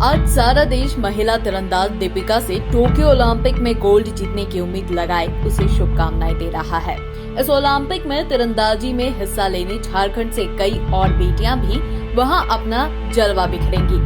आज सारा देश महिला तीरंदाज दीपिका से टोक्यो ओलंपिक में गोल्ड जीतने की उम्मीद लगाए उसे शुभकामनाएं दे रहा है। इस ओलंपिक में तीरंदाजी में हिस्सा लेने झारखंड से कई और बेटियां भी वहां अपना जलवा बिखरेंगी।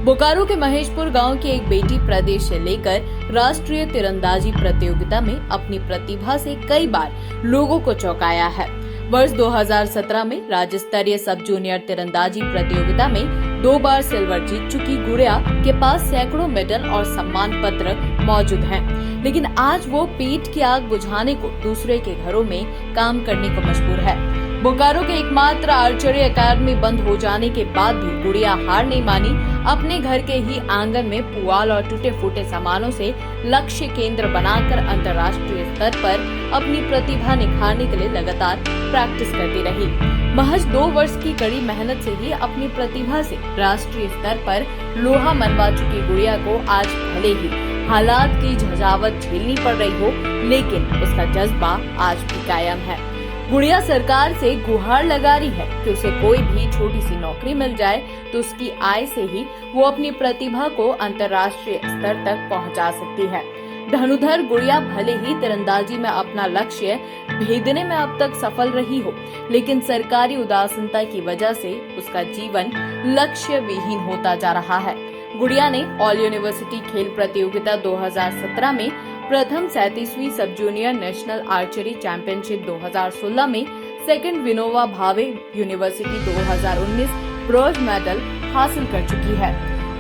बोकारो के महेशपुर गांव की एक बेटी प्रदेश से लेकर राष्ट्रीय तीरंदाजी प्रतियोगिता में अपनी प्रतिभा से कई बार लोगों को चौंकाया है। वर्ष 2017 में राज्य स्तरीय सब जूनियर तीरंदाजी प्रतियोगिता में 2 बार सिल्वर जीत चुकी गुड़िया के पास सैकड़ों मेडल और सम्मान पत्र मौजूद हैं, लेकिन आज वो पेट की आग बुझाने को दूसरे के घरों में काम करने को मजबूर है। बोकारो के एकमात्र आर्चरी अकादमी बंद हो जाने के बाद भी गुड़िया हार नहीं मानी। अपने घर के ही आंगन में पुआल और टूटे फूटे सामानों से लक्ष्य केंद्र बनाकर अंतर्राष्ट्रीय स्तर पर अपनी प्रतिभा निखारने के लिए लगातार प्रैक्टिस करती रही। महज 2 वर्ष की कड़ी मेहनत से ही अपनी प्रतिभा से राष्ट्रीय स्तर पर लोहा मनवा चुकी गुड़िया को आज भले ही हालात की झंझावत झेलनी पड़ रही हो, लेकिन उसका जज्बा आज भी कायम है। गुड़िया सरकार से गुहार लगा रही है कि उसे कोई भी छोटी सी नौकरी मिल जाए तो उसकी आय से ही वो अपनी प्रतिभा को अंतर्राष्ट्रीय स्तर तक पहुंचा सकती है। धनुधर गुड़िया भले ही तीरंदाजी में अपना लक्ष्य भेदने में अब तक सफल रही हो, लेकिन सरकारी उदासीनता की वजह से उसका जीवन लक्ष्य विहीन होता जा रहा है। गुड़िया ने ऑल यूनिवर्सिटी खेल प्रतियोगिता 2017 में प्रथम 37वीं सब जूनियर नेशनल आर्चरी चैंपियनशिप 2016 में second Vinoba Bhave university 2019 bronze medal हासिल कर चुकी है।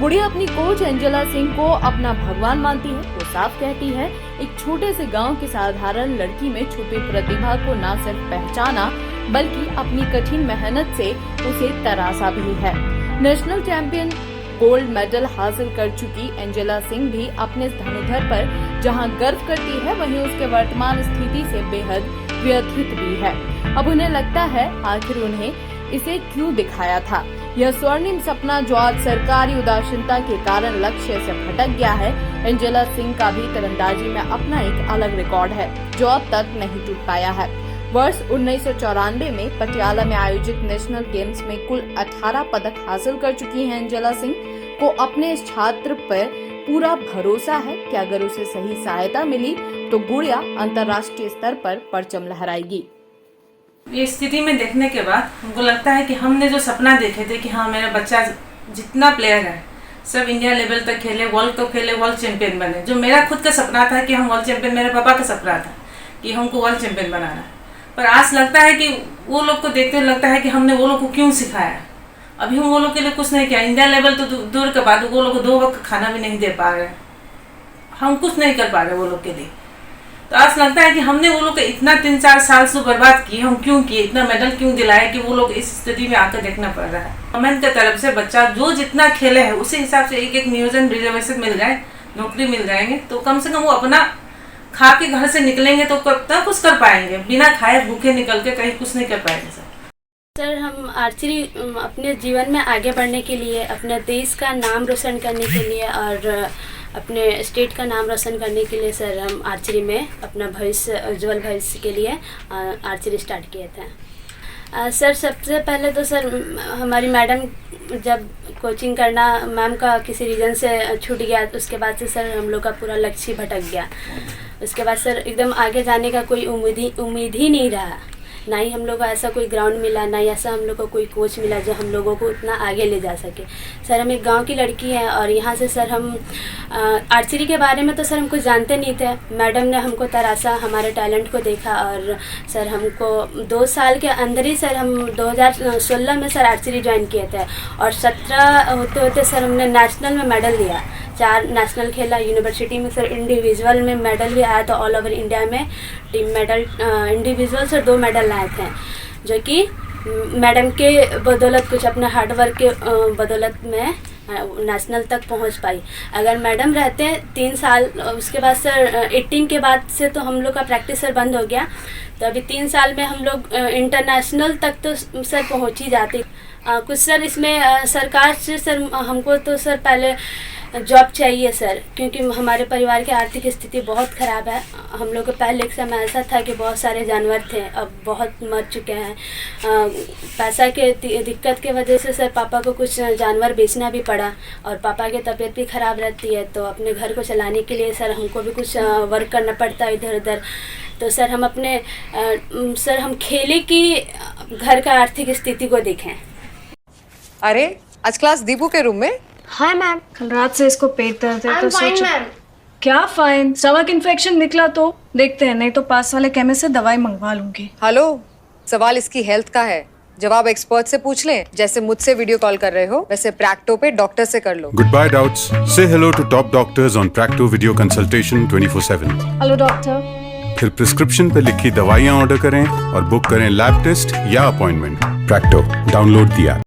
गुड़िया अपनी कोच एंजेला सिंह को अपना भगवान मानती है। वो साफ कहती है, एक छोटे से गांव की साधारण लड़की में छुपी प्रतिभा को न सिर्फ पहचाना बल्कि अपनी कठिन मेहनत से उसे तरासा भी है। नेशनल चैंपियन गोल्ड मेडल हासिल कर चुकी एंजेला सिंह भी अपने धनुधर पर जहां गर्व करती है, वहीं उसके वर्तमान स्थिति से बेहद व्यथित भी है। अब उन्हें लगता है आखिर उन्हें इसे क्यों दिखाया था। यह स्वर्णिम सपना जो आज सरकारी उदासीनता के कारण लक्ष्य से भटक गया है। एंजेला सिंह का भी तीरंदाजी में अपना एक अलग रिकॉर्ड है जो अब तक नहीं टूट पाया है। वर्ष 1994 में पटियाला में आयोजित नेशनल गेम्स में कुल 18 पदक हासिल कर चुकी हैं एंजेला सिंह को अपने इस छात्र पर पूरा भरोसा है कि अगर उसे सही सहायता मिली तो गुड़िया अंतर्राष्ट्रीय स्तर पर परचम लहराएगी। ये स्थिति में देखने के बाद हमको लगता है कि हमने जो सपना देखे थे कि हाँ मेरा बच्चा जितना प्लेयर है सब इंडिया लेवल तक खेले, वर्ल्ड तो खेले, वर्ल्ड चैंपियन बने। जो मेरा खुद का सपना था कि हम वर्ल्ड चैंपियन, मेरे पापा का सपना था कि हमको वर्ल्ड चैंपियन बनाना है। पर आज लगता है कि वो लोग को देखते हुए लगता है कि हमने वो लोग को क्यों सिखाया। अभी हम वो लोग के लिए कुछ नहीं किया। इंडिया लेवल तो दूर के बाद वो लोग को 2 वक्त खाना भी नहीं दे पा रहे, हम कुछ नहीं कर पा रहे वो लोग के लिए। तो आज लगता है कि हमने वो लोग को इतना 3-4 साल से बर्बाद किए, हम क्यों किए, इतना मेडल क्यों दिलाए कि वो लोग इस स्थिति में आकर देखना पड़ रहा है। गवर्नमेंट की तरफ से बच्चा जो जितना खेले है उसी हिसाब से एक नियोजन रिजर्वेशन मिल जाए, नौकरी मिल जाएंगे तो कम से कम वो अपना खा के घर से निकलेंगे तो कब तक कुछ कर पाएंगे। बिना खाए भूखे निकल के कहीं कुछ नहीं कर पाएंगे। सर हम आर्चरी अपने जीवन में आगे बढ़ने के लिए, अपने देश का नाम रोशन करने के लिए और अपने स्टेट का नाम रोशन करने के लिए सर हम आर्चरी में अपना भविष्य, उज्जवल भविष्य के लिए आर्चरी स्टार्ट किए थे। सर सबसे पहले तो सर हमारी मैडम जब कोचिंग करना मैम का किसी रीज़न से छूट गया तो उसके बाद से सर हम लोग का पूरा लक्ष्य भटक गया। उसके बाद सर एकदम आगे जाने का कोई उम्मीद ही नहीं रहा। ना ही हम लोग को ऐसा कोई ग्राउंड मिला, ना ही ऐसा हम लोग को कोई कोच मिला जो हम लोगों को उतना आगे ले जा सके। सर हम एक गांव की लड़की हैं और यहाँ से सर हम आर्चरी के बारे में तो सर हम कुछ जानते नहीं थे। मैडम ने हमको तरासा, हमारे टैलेंट को देखा और सर हमको 2 साल के अंदर ही सर हम 2016 में सर आर्चरी ज्वाइन किए थे और 17 होते होते सर हमने नेशनल में मेडल लिया। 4 नेशनल खेला यूनिवर्सिटी में सर, इंडिविजुअल में मेडल भी आया था। ऑल ओवर इंडिया में team medal, individual sir 2 medal लाए थे जो कि मैडम के बदौलत, कुछ अपने हार्डवर्क के बदौलत में नेशनल तक पहुंच पाई। अगर मैडम रहते 3 साल, उसके बाद सर 18 के बाद से तो हम लोग का प्रैक्टिस सर बंद हो गया, तो अभी 3 साल में हम लोग इंटरनेशनल तक तो सर पहुंच ही जाते। कुछ सर इसमें सरकार से सर हमको तो सर पहले जॉब चाहिए सर, क्योंकि हमारे परिवार की आर्थिक स्थिति बहुत ख़राब है। हम लोग को पहले एक समय ऐसा था कि बहुत सारे जानवर थे, अब बहुत मर चुके हैं। पैसा के दिक्कत की वजह से सर पापा को कुछ जानवर बेचना भी पड़ा, और पापा की तबीयत भी ख़राब रहती है, तो अपने घर को चलाने के लिए सर हमको भी कुछ वर्क करना पड़ता है इधर उधर। तो सर हम अपने सर हम खेले कि घर का आर्थिक स्थिति को देखें। अरे आज क्लास दीपू के रूम में? Hi ma'am. कल रात से इसको पेट दर्द है, तो फाइन सोचो मैम। क्या फाइन, स्टमक इन्फेक्शन निकला तो देखते हैं, नहीं तो पास वाले केमिस्ट से दवाई मंगवा लूंगी। हेलो, सवाल इसकी हेल्थ का है, जवाब एक्सपर्ट से पूछ लें। जैसे मुझसे वीडियो कॉल कर रहे हो वैसे प्रैक्टो पे डॉक्टर से कर लो। Goodbye doubts. Say hello to top doctors on Practo Video Consultation 24/7. Hello doctor. फिर प्रिस्क्रिप्शन पे लिखी दवाइयाँ ऑर्डर करें और बुक करें लैब टेस्ट या appointment. Practo, download the app.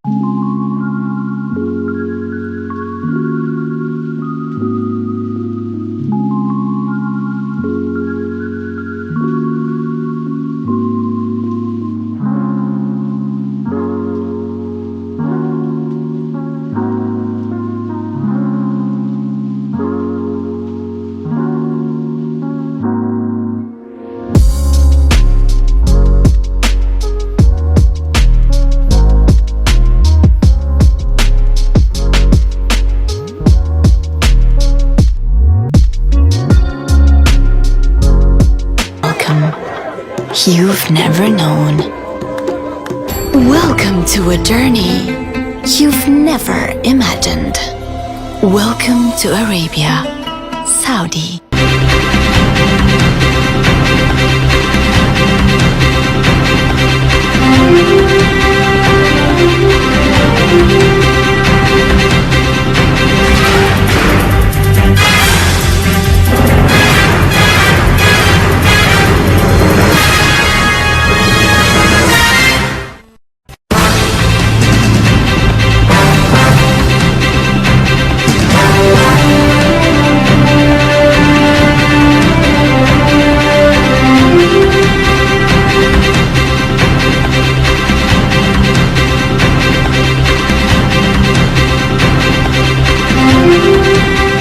You've never known. Welcome to a journey you've never imagined. Welcome to Arabia, Saudi.